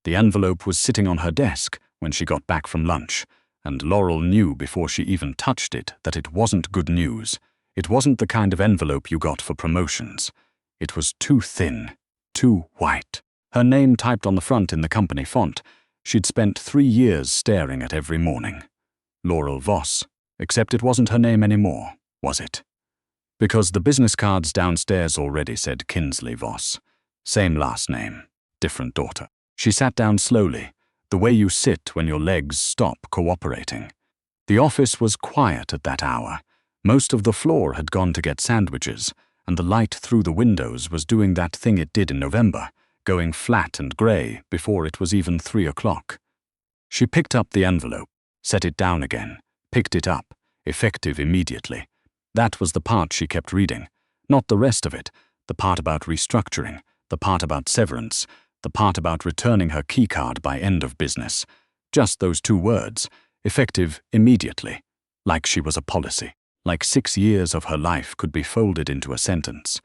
The envelope was sitting on her desk when she got back from lunch, and Laurel knew before she even touched it that it wasn't good news. It wasn't the kind of envelope you got for promotions. It was too thin, too white. Her name typed on the front in the company font. She'd spent 3 years staring at every morning. Laurel Voss, except it wasn't her name anymore, was it? Because the business cards downstairs already said Kinsley Voss. Same last name, different daughter. She sat down slowly, the way you sit when your legs stop cooperating. The office was quiet at that hour. Most of the floor had gone to get sandwiches, and the light through the windows was doing that thing it did in November, going flat and grey before it was even 3 o'clock. She picked up the envelope, set it down again, picked it up, effective immediately. That was the part she kept reading, not the rest of it, the part about restructuring, the part about severance, the part about returning her keycard by end of business. Just those 2 words, effective immediately, like she was a policy, like 6 years of her life could be folded into a sentence.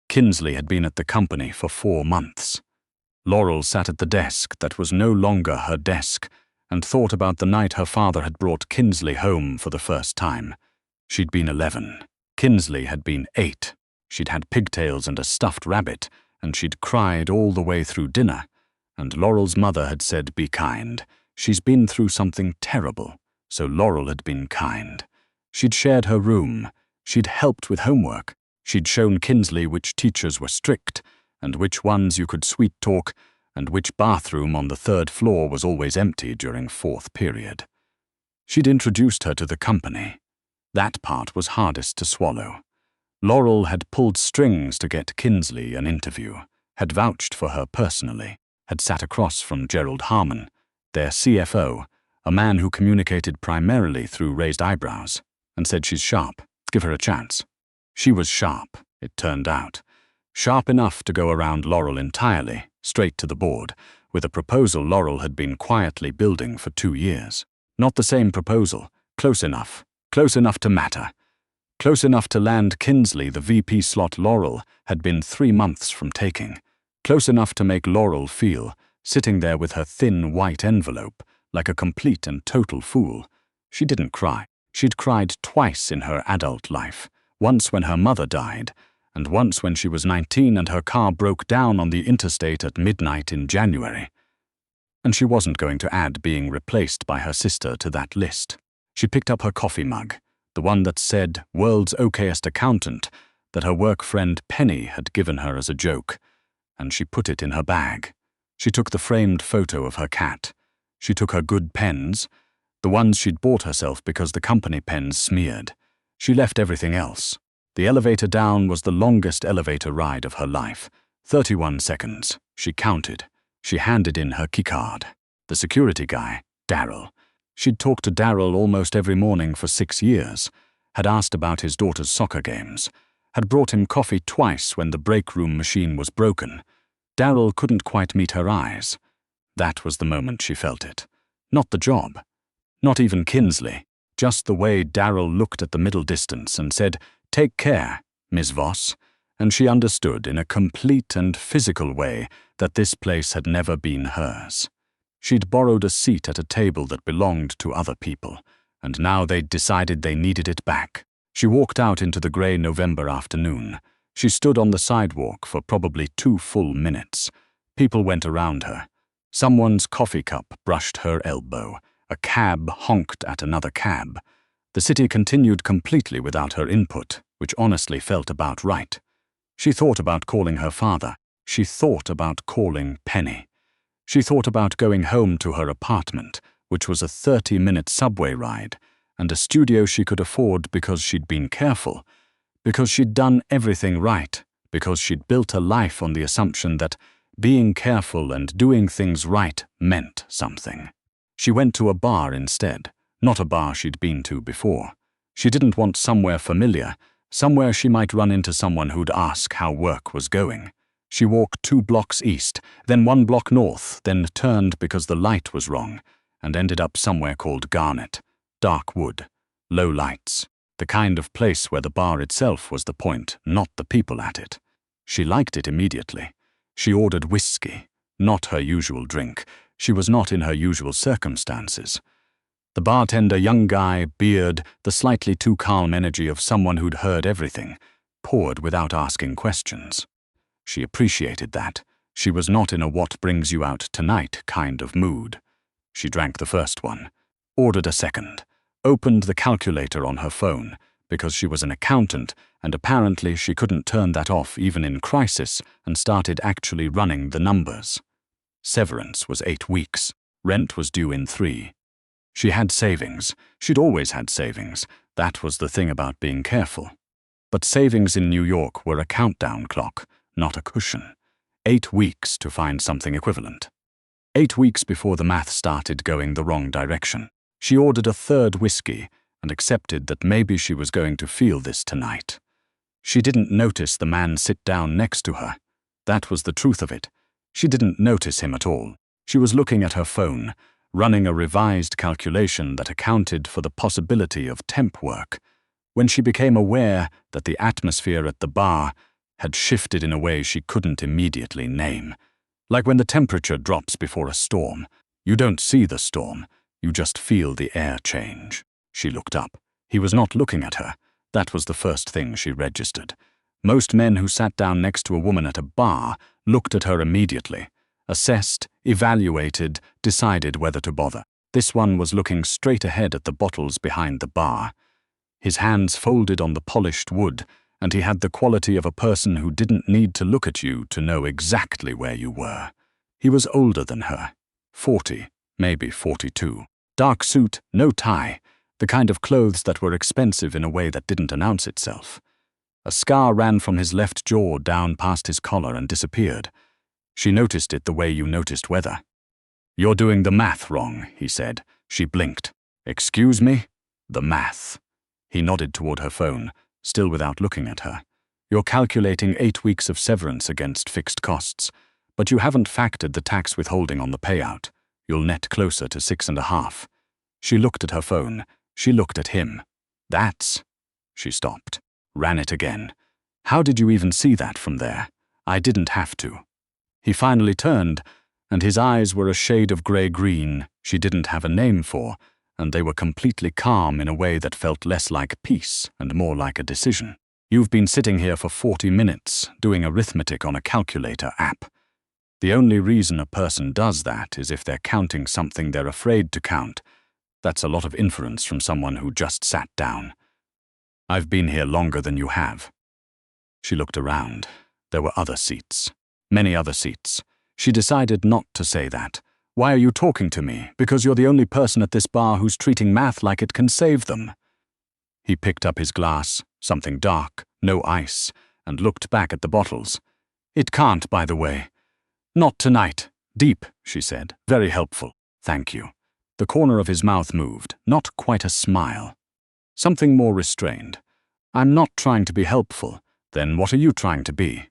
Kinsley had been at the company for 4 months. Laurel sat at the desk that was no longer her desk and thought about the night her father had brought Kinsley home for the first time. She'd been 11. Kinsley had been 8. She'd had pigtails and a stuffed rabbit, and she'd cried all the way through dinner. And Laurel's mother had said, "Be kind. She's been through something terrible." So Laurel had been kind. She'd shared her room. She'd helped with homework. She'd shown Kinsley which teachers were strict, and which ones you could sweet-talk, and which bathroom on the 3rd floor was always empty during 4th period. She'd introduced her to the company. That part was hardest to swallow. Laurel had pulled strings to get Kinsley an interview, had vouched for her personally, had sat across from Gerald Harmon, their CFO, a man who communicated primarily through raised eyebrows, and said she's sharp, give her a chance. She was sharp, it turned out. Sharp enough to go around Laurel entirely, straight to the board, with a proposal Laurel had been quietly building for 2 years. Not the same proposal, close enough to matter. Close enough to land Kinsley the VP slot Laurel had been 3 months from taking. Close enough to make Laurel feel, sitting there with her thin white envelope, like a complete and total fool. She didn't cry. She'd cried twice in her adult life, once when her mother died, and once when she was 19 and her car broke down on the interstate at midnight in January. And she wasn't going to add being replaced by her sister to that list. She picked up her coffee mug, the one that said "World's Okayest Accountant" that her work friend Penny had given her as a joke, and she put it in her bag. She took the framed photo of her cat. She took her good pens, the ones she'd bought herself because the company pens smeared. She left everything else. The elevator down was the longest elevator ride of her life. 31 seconds. She counted. She handed in her keycard. The security guy, Daryl. She'd talked to Daryl almost every morning for 6 years, had asked about his daughter's soccer games, had brought him coffee twice when the break room machine was broken. Daryl couldn't quite meet her eyes. That was the moment she felt it. Not the job. Not even Kinsley. Just the way Daryl looked at the middle distance and said, "Take care, Miss Voss," and she understood in a complete and physical way that this place had never been hers. She'd borrowed a seat at a table that belonged to other people, and now they'd decided they needed it back. She walked out into the grey November afternoon. She stood on the sidewalk for probably 2 full minutes. People went around her. Someone's coffee cup brushed her elbow. A cab honked at another cab. The city continued completely without her input, which honestly felt about right. She thought about calling her father. She thought about calling Penny. She thought about going home to her apartment, which was a 30-minute subway ride, and a studio she could afford because she'd been careful, because she'd done everything right, because she'd built a life on the assumption that being careful and doing things right meant something. She went to a bar instead, not a bar she'd been to before. She didn't want somewhere familiar, somewhere she might run into someone who'd ask how work was going. She walked 2 blocks east, then 1 block north, then turned because the light was wrong, and ended up somewhere called Garnet. Dark wood, low lights, the kind of place where the bar itself was the point, not the people at it. She liked it immediately. She ordered whiskey, Not her usual drink. She was not in her usual circumstances. The bartender, young guy, beard, the slightly too calm energy of someone who'd heard everything, poured without asking questions. She appreciated that. She was not in a what brings you out tonight kind of mood. She drank the first one, ordered a second, opened the calculator on her phone, because she was an accountant, and apparently she couldn't turn that off even in crisis, and started actually running the numbers. Severance was 8 weeks. Rent was due in 3. She had savings. She'd always had savings. That was the thing about being careful. But savings in New York were a countdown clock, not a cushion. 8 weeks to find something equivalent. 8 weeks before the math started going the wrong direction. She ordered a third whiskey and accepted that maybe she was going to feel this tonight. She didn't notice the man sit down next to her. That was the truth of it. She didn't notice him at all. She was looking at her phone, running a revised calculation that accounted for the possibility of temp work, when she became aware that the atmosphere at the bar had shifted in a way she couldn't immediately name. Like when the temperature drops before a storm. You don't see the storm, you just feel the air change. She looked up. He was not looking at her. That was the first thing she registered. Most men who sat down next to a woman at a bar looked at her immediately, assessed, evaluated, decided whether to bother. This one was looking straight ahead at the bottles behind the bar. His hands folded on the polished wood, and he had the quality of a person who didn't need to look at you to know exactly where you were. He was older than her, 40, maybe 42. Dark suit, no tie, the kind of clothes that were expensive in a way that didn't announce itself. A scar ran from his left jaw down past his collar and disappeared. She noticed it the way you noticed weather. "You're doing the math wrong," he said. She blinked. "Excuse me?" "The math." He nodded toward her phone, still without looking at her. "You're calculating 8 weeks of severance against fixed costs, but you haven't factored the tax withholding on the payout. You'll net closer to 6.5. She looked at her phone. She looked at him. "That's..." She stopped. Ran it again. "How did you even see that from there? I didn't have to." He finally turned, and his eyes were a shade of grey-green she didn't have a name for, and they were completely calm in a way that felt less like peace and more like a decision. "You've been sitting here for 40 minutes, doing arithmetic on a calculator app. The only reason a person does that is if they're counting something they're afraid to count. That's a lot of inference from someone who just sat down. I've been here longer than you have." She looked around. There were other seats. Many other seats. She decided not to say that. "Why are you talking to me? Because you're the only person at this bar who's treating math like it can save them." He picked up his glass, something dark, no ice, and looked back at the bottles. "It can't, by the way." "Not tonight. Deep," she said. "Very helpful. Thank you." The corner of his mouth moved, not quite a smile. Something more restrained. "I'm not trying to be helpful. Then what are you trying to be?"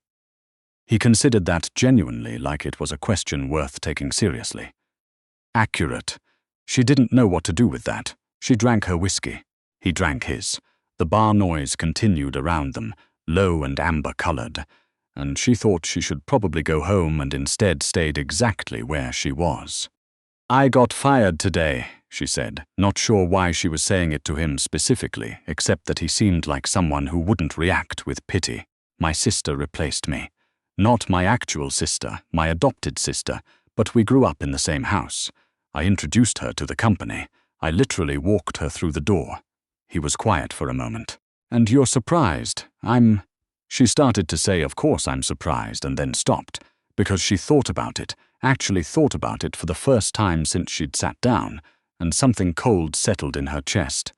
He considered that genuinely, like it was a question worth taking seriously. Accurate. She didn't know what to do with that. She drank her whiskey. He drank his. The bar noise continued around them, low and amber-colored, and she thought she should probably go home and instead stayed exactly where she was. "I got fired today," she said, not sure why she was saying it to him specifically, except that he seemed like someone who wouldn't react with pity. "My sister replaced me. Not my actual sister, my adopted sister, but we grew up in the same house. I introduced her to the company. I literally walked her through the door." He was quiet for a moment. "And you're surprised? She started to say, "Of course I'm surprised," and then stopped, because she thought about it, actually thought about it for the first time since she'd sat down, and something cold settled in her chest.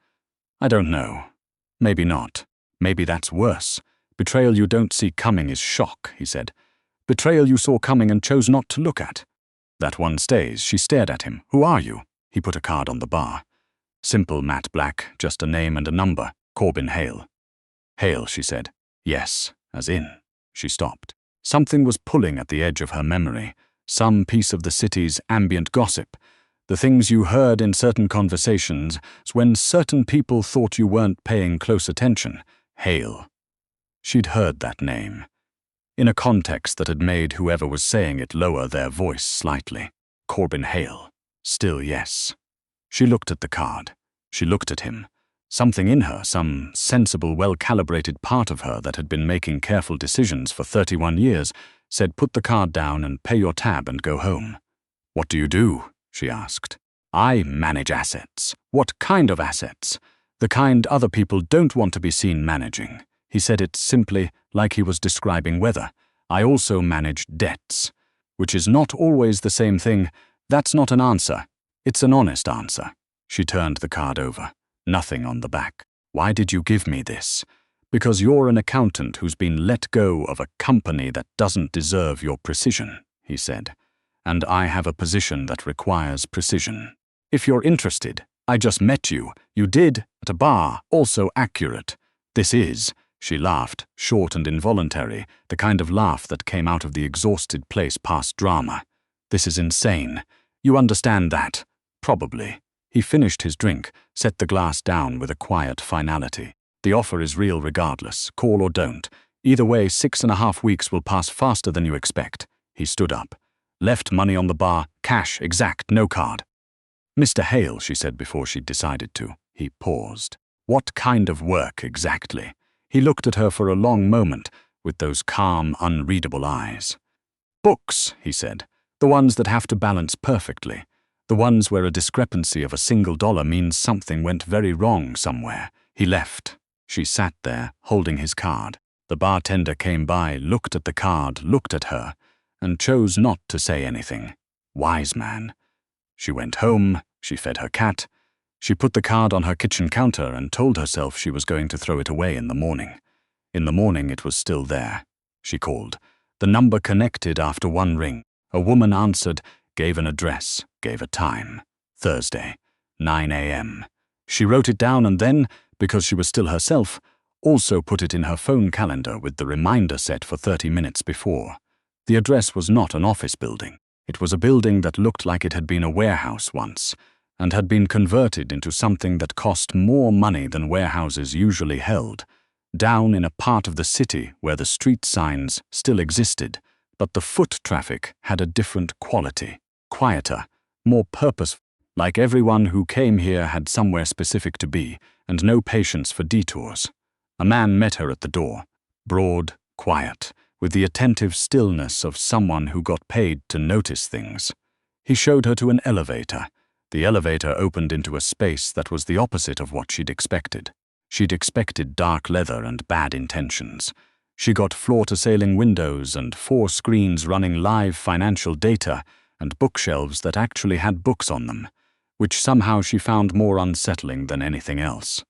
"I don't know. Maybe not. Maybe that's worse. Betrayal you don't see coming is shock," he said. "Betrayal you saw coming and chose not to look at." "That one stays." She stared at him. "Who are you?" He put a card on the bar. "Simple, matte black, just a name and a number. Corbin Hale." "Hale," she said. "Yes, as in." She stopped. Something was pulling at the edge of her memory. Some piece of the city's ambient gossip. The things you heard in certain conversations when certain people thought you weren't paying close attention. Hale. She'd heard that name. in a context that had made whoever was saying it lower their voice slightly. Corbin Hale. Still yes. She looked at the card. She looked at him. Something in her, some sensible, well-calibrated part of her that had been making careful decisions for 31 years, said put the card down and pay your tab and go home. What do you do? She asked. I manage assets. What kind of assets? The kind other people don't want to be seen managing. He said it simply, like he was describing weather. I also manage debts. Which is not always the same thing. That's not an answer. It's an honest answer. She turned the card over. Nothing on the back. Why did you give me this? Because you're an accountant who's been let go of a company that doesn't deserve your precision, he said. And I have a position that requires precision. If you're interested, I just met you. You did, at a bar, also accurate. This is, she laughed, short and involuntary, the kind of laugh that came out of the exhausted place past drama. This is insane. You understand that? Probably. He finished his drink, set the glass down with a quiet finality. The offer is real regardless, call or don't. Either way, 6.5 weeks will pass faster than you expect. He stood up. Left money on the bar, cash, exact, no card. Mr. Hale, she said before she'd decided to. He paused. What kind of work exactly? He looked at her for a long moment, with those calm, unreadable eyes. Books, he said. The ones that have to balance perfectly. The ones where a discrepancy of $1 means something went very wrong somewhere. He left. She sat there, holding his card. The bartender came by, looked at the card, looked at her, and chose not to say anything. Wise man. She went home, she fed her cat. She put the card on her kitchen counter and told herself she was going to throw it away in the morning. In the morning it was still there. She called. The number connected after one ring. A woman answered, gave an address, gave a time. Thursday, 9 a.m. She wrote it down and then, because she was still herself, also put it in her phone calendar with the reminder set for 30 minutes before. The address was not an office building. It was a building that looked like it had been a warehouse once, and had been converted into something that cost more money than warehouses usually held, down in a part of the city where the street signs still existed, but the foot traffic had a different quality, quieter, more purposeful, like everyone who came here had somewhere specific to be, and no patience for detours. A man met her at the door, broad, quiet, with the attentive stillness of someone who got paid to notice things. He showed her to an elevator. The elevator opened into a space that was the opposite of what she'd expected. She'd expected dark leather and bad intentions. She got floor-to-ceiling windows and 4 screens running live financial data and bookshelves that actually had books on them, which somehow she found more unsettling than anything else.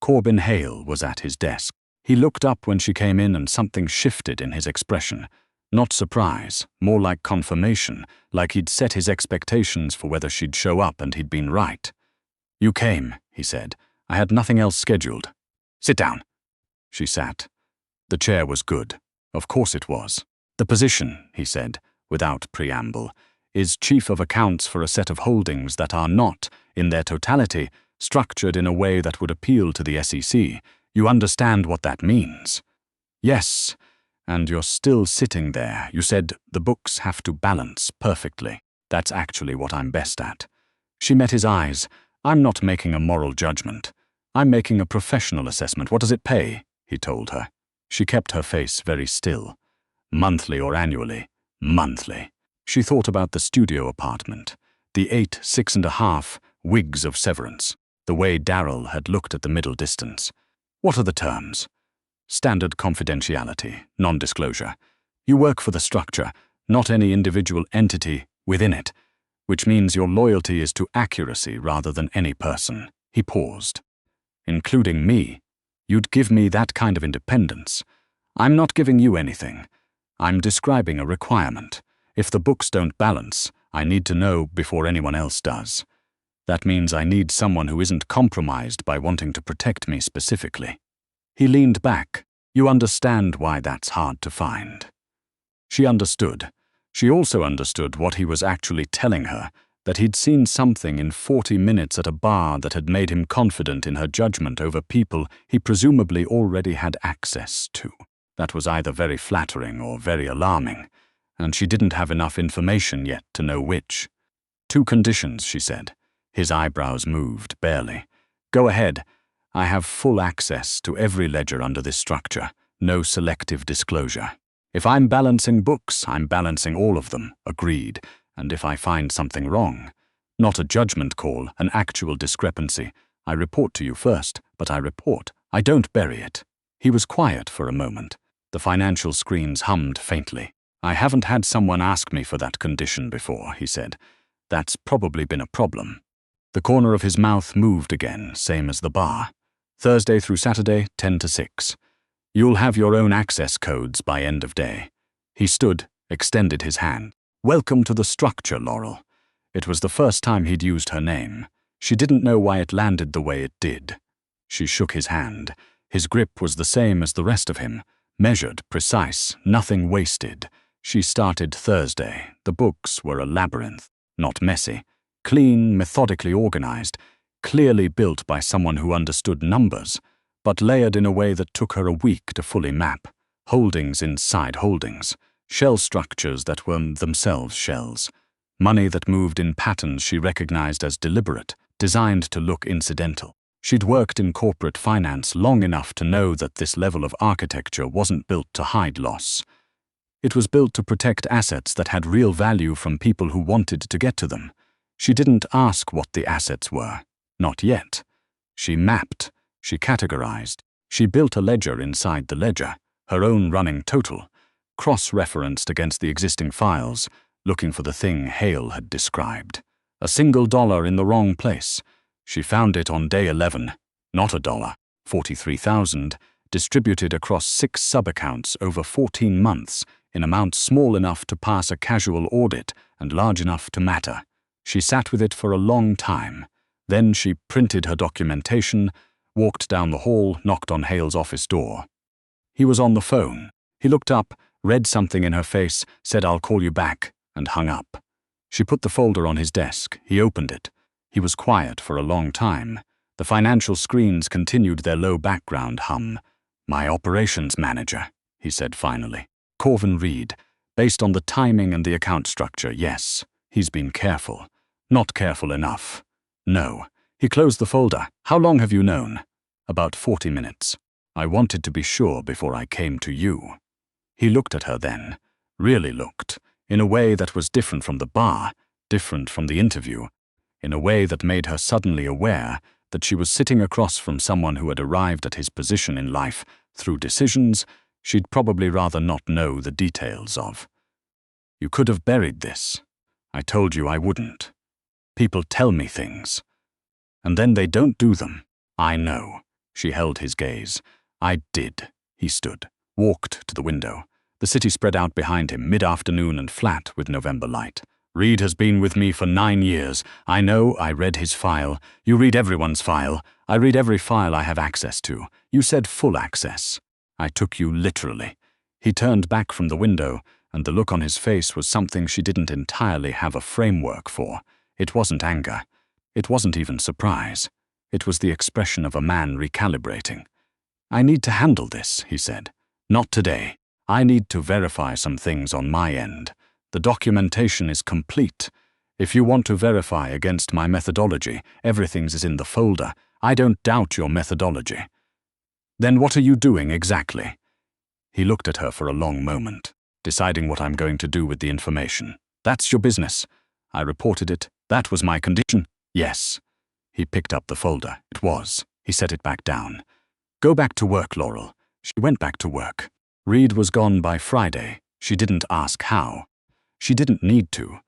Corbin Hale was at his desk. He looked up when she came in and something shifted in his expression. Not surprise, more like confirmation, like he'd set his expectations for whether she'd show up and he'd been right. You came, he said. I had nothing else scheduled. Sit down. She sat. The chair was good. Of course it was. The position, he said, without preamble, is chief of accounts for a set of holdings that are not, in their totality, structured in a way that would appeal to the SEC. You understand what that means? Yes. And you're still sitting there. You said the books have to balance perfectly. That's actually what I'm best at. She met his eyes. I'm not making a moral judgment. I'm making a professional assessment. What does it pay? He told her. She kept her face very still. Monthly or annually? Monthly. She thought about the studio apartment, the 8 6.5 wigs of severance, the way Darryl had looked at the middle distance. What are the terms? Standard confidentiality, non-disclosure. You work for the structure, not any individual entity within it, which means your loyalty is to accuracy rather than any person. He paused. Including me. You'd give me that kind of independence. I'm not giving you anything. I'm describing a requirement. If the books don't balance, I need to know before anyone else does. That means I need someone who isn't compromised by wanting to protect me specifically. He leaned back. You understand why that's hard to find. She understood. She also understood what he was actually telling her, that he'd seen something in 40 minutes at a bar that had made him confident in her judgment over people he presumably already had access to. That was either very flattering or very alarming, and she didn't have enough information yet to know which. 2 conditions, she said. His eyebrows moved, barely. Go ahead. I have full access to every ledger under this structure. No selective disclosure. If I'm balancing books, I'm balancing all of them, agreed, and if I find something wrong, not a judgment call, an actual discrepancy, I report to you first, but I report. I don't bury it. He was quiet for a moment. The financial screens hummed faintly. I haven't had someone ask me for that condition before, he said. That's probably been a problem. The corner of his mouth moved again, same as the bar. Thursday through Saturday, 10 to 6. You'll have your own access codes by end of day. He stood, extended his hand. Welcome to the structure, Laurel. It was the first time he'd used her name. She didn't know why it landed the way it did. She shook his hand. His grip was the same as the rest of him. Measured, precise, nothing wasted. She started Thursday. The books were a labyrinth. Not messy. Clean, methodically organized. Clearly built by someone who understood numbers, but layered in a way that took her a week to fully map. Holdings inside holdings. Shell structures that were themselves shells. Money that moved in patterns she recognized as deliberate, designed to look incidental. She'd worked in corporate finance long enough to know that this level of architecture wasn't built to hide loss. It was built to protect assets that had real value from people who wanted to get to them. She didn't ask what the assets were. Not yet. She mapped. She categorized. She built a ledger inside the ledger, her own running total, cross-referenced against the existing files, looking for the thing Hale had described. A single dollar in the wrong place. She found it on day 11. Not a dollar. 43,000, distributed across 6 sub-accounts over 14 months, in amounts small enough to pass a casual audit and large enough to matter. She sat with it for a long time. Then she printed her documentation, walked down the hall, knocked on Hale's office door. He was on the phone. He looked up, read something in her face, said, "I'll call you back," and hung up. She put the folder on his desk. He opened it. He was quiet for a long time. The financial screens continued their low background hum. "My operations manager," he said finally. "Corvin Reed. Based on the timing and the account structure, yes. He's been careful. Not careful enough. No." He closed the folder. "How long have you known?" "About 40 minutes. I wanted to be sure before I came to you." He looked at her then. Really looked. In a way that was different from the bar, different from the interview. In a way that made her suddenly aware that she was sitting across from someone who had arrived at his position in life through decisions she'd probably rather not know the details of. "You could have buried this. I told you I wouldn't. People tell me things. And then they don't do them. I know." She held his gaze. "I did." He stood, walked to the window. The city spread out behind him, mid-afternoon and flat with November light. "Reed has been with me for 9 years. I know. I read his file. You read everyone's file. I read every file I have access to. You said full access. I took you literally." He turned back from the window, and the look on his face was something she didn't entirely have a framework for. It wasn't anger. It wasn't even surprise. It was the expression of a man recalibrating. "I need to handle this," he said. "Not today. I need to verify some things on my end. The documentation is complete. If you want to verify against my methodology, everything's is in the folder. I don't doubt your methodology." "Then what are you doing exactly?" He looked at her for a long moment, deciding what I'm going to do with the information. "That's your business." I reported it. "That was my condition." "Yes." He picked up the folder. It was. He set it back down. "Go back to work, Laurel." She went back to work. Reed was gone by Friday. She didn't ask how. She didn't need to.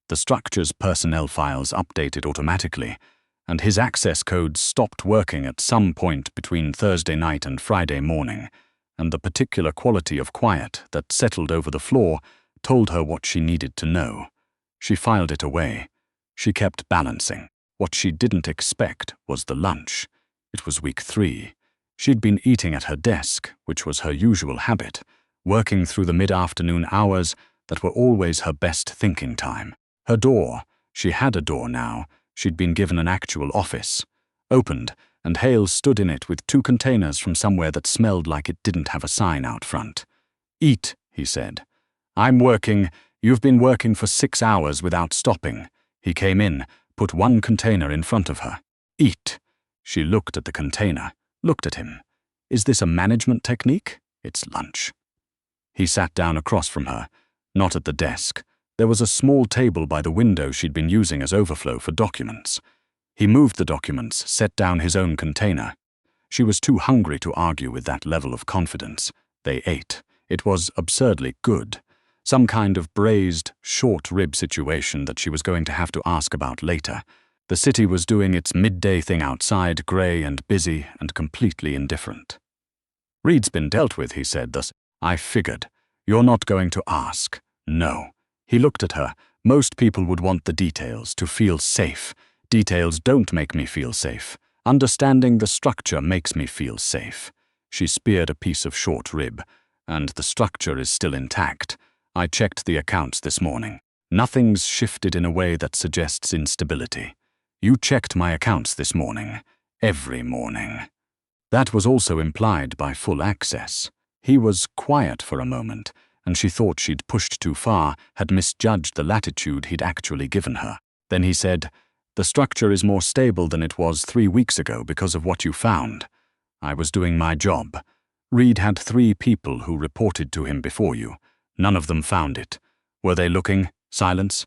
The structure's personnel files updated automatically, and his access codes stopped working at some point between Thursday night and Friday morning, and the particular quality of quiet that settled over the floor told her what she needed to know. She filed it away. She kept balancing. What she didn't expect was the lunch. It was week 3. She'd been eating at her desk, which was her usual habit, working through the mid-afternoon hours that were always her best thinking time. Her door, she had a door now, she'd been given an actual office, opened, and Hale stood in it with 2 containers from somewhere that smelled like it didn't have a sign out front. "Eat," he said. "I'm working. You've been working for 6 hours without stopping." He came in, put 1 container in front of her. "Eat." She looked at the container, looked at him. Is this a management technique? It's lunch. He sat down across from her, not at the desk. There was a small table by the window she'd been using as overflow for documents. He moved the documents, set down his own container. She was too hungry to argue with that level of confidence. They ate. It was absurdly good. Some kind of braised, short rib situation that she was going to have to ask about later. The city was doing its midday thing outside, grey and busy and completely indifferent. "Reed's been dealt with," he said, thus. "I figured. You're not going to ask." "No." He looked at her. "Most people would want the details, to feel safe. Details don't make me feel safe. Understanding the structure makes me feel safe." She speared a piece of short rib. "And the structure is still intact. I checked the accounts this morning. Nothing's shifted in a way that suggests instability. You checked my accounts this morning. Every morning." That was also implied by full access. He was quiet for a moment, and she thought she'd pushed too far, had misjudged the latitude he'd actually given her. Then he said, "The structure is more stable than it was 3 weeks ago because of what you found. I was doing my job. Reed had 3 people who reported to him before you. None of them found it. Were they looking?" Silence.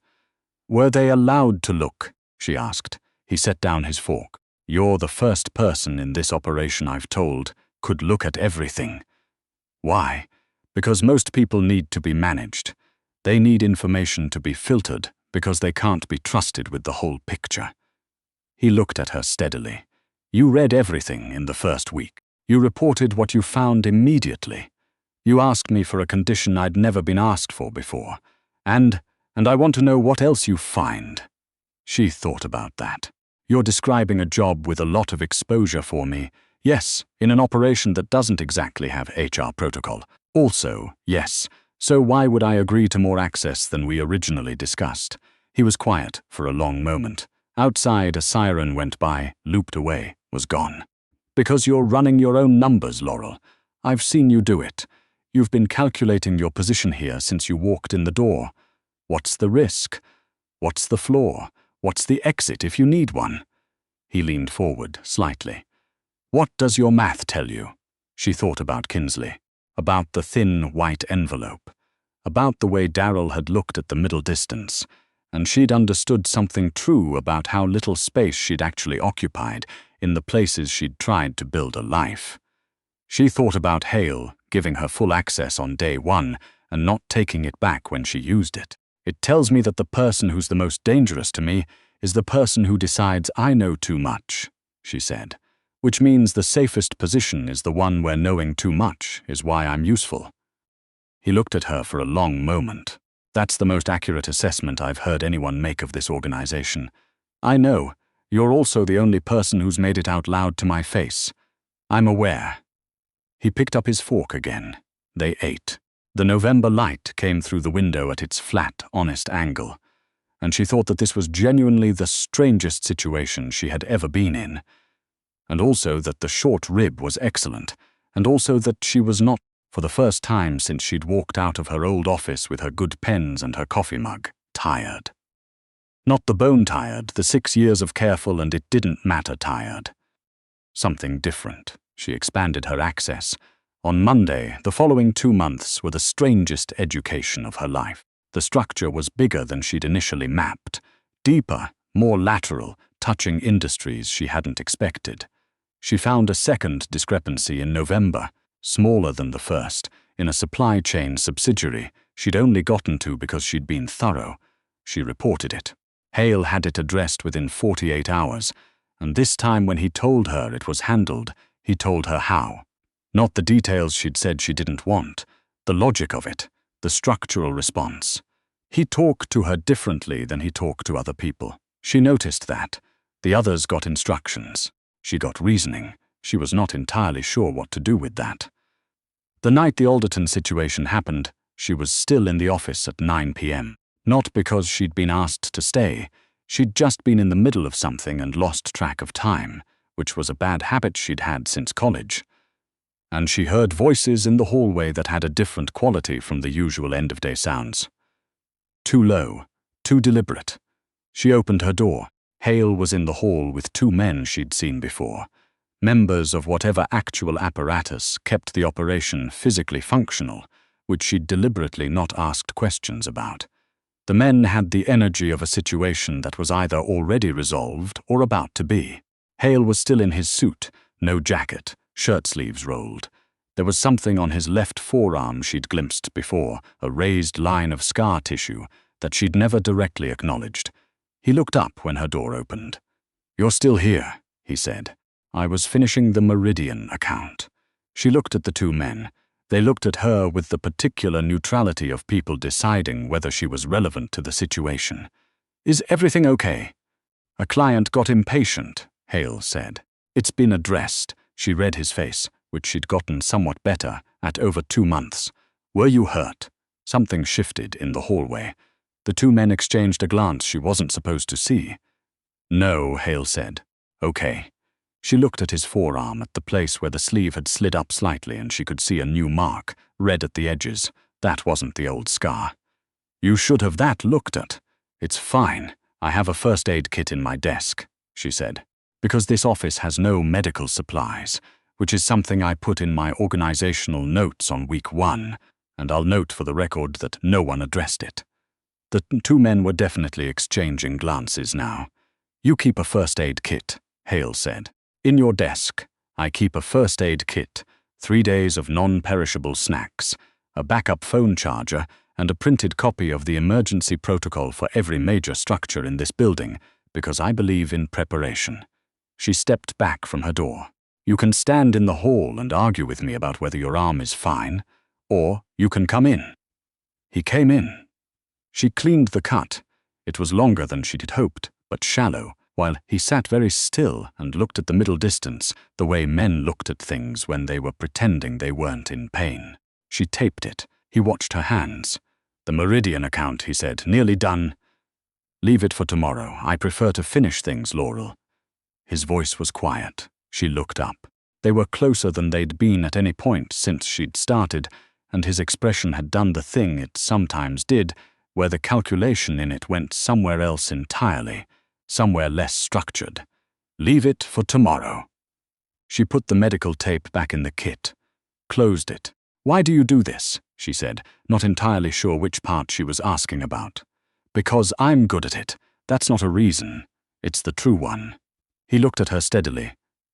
"Were they allowed to look?" she asked. He set down his fork. "You're the first person in this operation I've told could look at everything." "Why?" "Because most people need to be managed. They need information to be filtered because they can't be trusted with the whole picture." He looked at her steadily. "You read everything in the first week. You reported what you found immediately. You asked me for a condition I'd never been asked for before. And I want to know what else you find." She thought about that. "You're describing a job with a lot of exposure for me. Yes, in an operation that doesn't exactly have HR protocol. Also, yes. So why would I agree to more access than we originally discussed?" He was quiet for a long moment. Outside, a siren went by, looped away, was gone. "Because you're running your own numbers, Laurel. I've seen you do it. You've been calculating your position here since you walked in the door. What's the risk? What's the floor? What's the exit if you need one?" He leaned forward slightly. "What does your math tell you?" She thought about Kinsley, about the thin white envelope, about the way Darryl had looked at the middle distance, and she'd understood something true about how little space she'd actually occupied in the places she'd tried to build a life. She thought about Hale giving her full access on day 1 and not taking it back when she used it. "It tells me that the person who's the most dangerous to me is the person who decides I know too much," she said, "which means the safest position is the one where knowing too much is why I'm useful." He looked at her for a long moment. "That's the most accurate assessment I've heard anyone make of this organization. I know. You're also the only person who's made it out loud to my face. I'm aware." He picked up his fork again. They ate. The November light came through the window at its flat, honest angle, and she thought that this was genuinely the strangest situation she had ever been in, and also that the short rib was excellent, and also that she was not, for the first time since she'd walked out of her old office with her good pens and her coffee mug, tired. Not the bone-tired, the 6 years of careful and it didn't matter tired. Something different. She expanded her access. On Monday, the following 2 months were the strangest education of her life. The structure was bigger than she'd initially mapped, deeper, more lateral, touching industries she hadn't expected. She found a second discrepancy in November, smaller than the first, in a supply chain subsidiary she'd only gotten to because she'd been thorough. She reported it. Hale had it addressed within 48 hours, and this time when he told her it was handled, he told her how. Not the details she'd said she didn't want, the logic of it, the structural response. He talked to her differently than he talked to other people. She noticed that. The others got instructions. She got reasoning. She was not entirely sure what to do with that. The night the Alderton situation happened, she was still in the office at 9 p.m. Not because she'd been asked to stay. She'd just been in the middle of something and lost track of time, which was a bad habit she'd had since college. And she heard voices in the hallway that had a different quality from the usual end-of-day sounds. Too low, too deliberate. She opened her door. Hale was in the hall with two men she'd seen before, members of whatever actual apparatus kept the operation physically functional, which she'd deliberately not asked questions about. The men had the energy of a situation that was either already resolved or about to be. Hale was still in his suit, no jacket, shirt sleeves rolled. There was something on his left forearm she'd glimpsed before, a raised line of scar tissue that she'd never directly acknowledged. He looked up when her door opened. "You're still here," he said. "I was finishing the Meridian account." She looked at the two men. They looked at her with the particular neutrality of people deciding whether she was relevant to the situation. "Is everything okay?" "A client got impatient," Hale said. "It's been addressed." She read his face, which she'd gotten somewhat better at over 2 months. "Were you hurt?" Something shifted in the hallway. The two men exchanged a glance she wasn't supposed to see. "No," Hale said. "Okay." She looked at his forearm, at the place where the sleeve had slid up slightly and she could see a new mark, red at the edges. That wasn't the old scar. "You should have that looked at." "It's fine. I have a first aid kit in my desk," she said, "because this office has no medical supplies, which is something I put in my organizational notes on week 1, and I'll note for the record that no one addressed it." The two men were definitely exchanging glances now. "You keep a first aid kit," Hale said. "In your desk. I keep a first aid kit, 3 days of non-perishable snacks, a backup phone charger, and a printed copy of the emergency protocol for every major structure in this building, because I believe in preparation." She stepped back from her door. "You can stand in the hall and argue with me about whether your arm is fine, or you can come in." He came in. She cleaned the cut. It was longer than she'd hoped, but shallow, while he sat very still and looked at the middle distance, the way men looked at things when they were pretending they weren't in pain. She taped it. He watched her hands. "The Meridian account," he said, "nearly done." "Leave it for tomorrow. I prefer to finish things, Laurel." His voice was quiet. She looked up. They were closer than they'd been at any point since she'd started, and his expression had done the thing it sometimes did, where the calculation in it went somewhere else entirely, somewhere less structured. "Leave it for tomorrow." She put the medical tape back in the kit, closed it. "Why do you do this?" she said, not entirely sure which part she was asking about. "Because I'm good at it. That's not a reason. It's the true one." He looked at her steadily.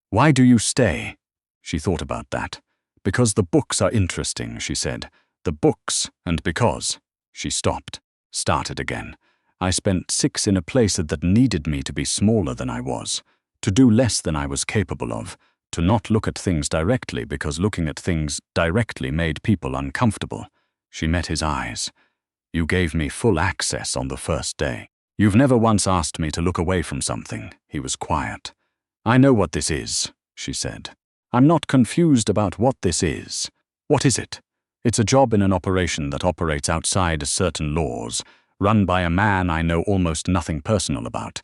"Why do you stay?" She thought about that. "Because the books are interesting," she said. "The books, and because." She stopped, started again. "I spent 6 in a place that needed me to be smaller than I was, to do less than I was capable of, to not look at things directly because looking at things directly made people uncomfortable." She met his eyes. "You gave me full access on the first day. You've never once asked me to look away from something." He was quiet. "I know what this is," she said. "I'm not confused about what this is. What is it? It's a job in an operation that operates outside certain laws, run by a man I know almost nothing personal about.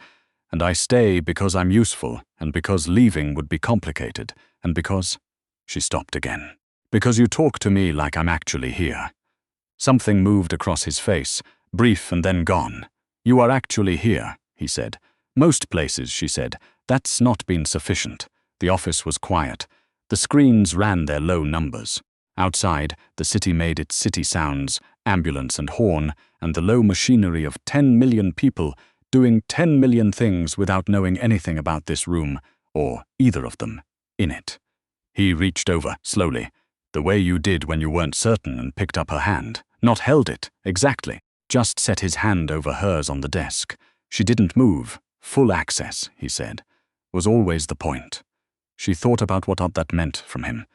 And I stay because I'm useful, and because leaving would be complicated, and because—" She stopped again. "Because you talk to me like I'm actually here." Something moved across his face, brief and then gone. "You are actually here," he said. "Most places," she said, "that's not been sufficient." The office was quiet. The screens ran their low numbers. Outside, the city made its city sounds, ambulance and horn, and the low machinery of 10 million people doing 10 million things without knowing anything about this room, or either of them, in it. He reached over, slowly, the way you did when you weren't certain, and picked up her hand. Not held it, exactly, just set his hand over hers on the desk. She didn't move. Full access, he said, was always the point. She thought about what that meant from him.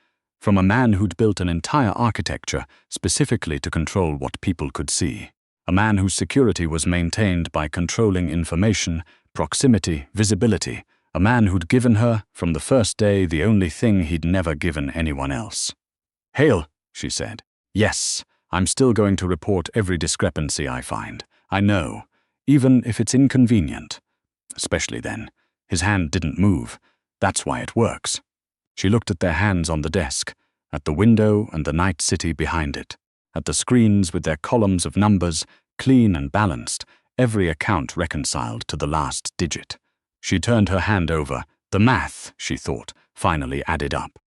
From a man who'd built an entire architecture specifically to control what people could see. A man whose security was maintained by controlling information, proximity, visibility. A man who'd given her, from the first day, the only thing he'd never given anyone else. "Hale," she said. "Yes, I'm still going to report every discrepancy I find. I know, even if it's inconvenient." Especially then. His hand didn't move. That's why it works. She looked at their hands on the desk, at the window and the night city behind it, at the screens with their columns of numbers, clean and balanced, every account reconciled to the last digit. She turned her hand over. The math, she thought, finally added up.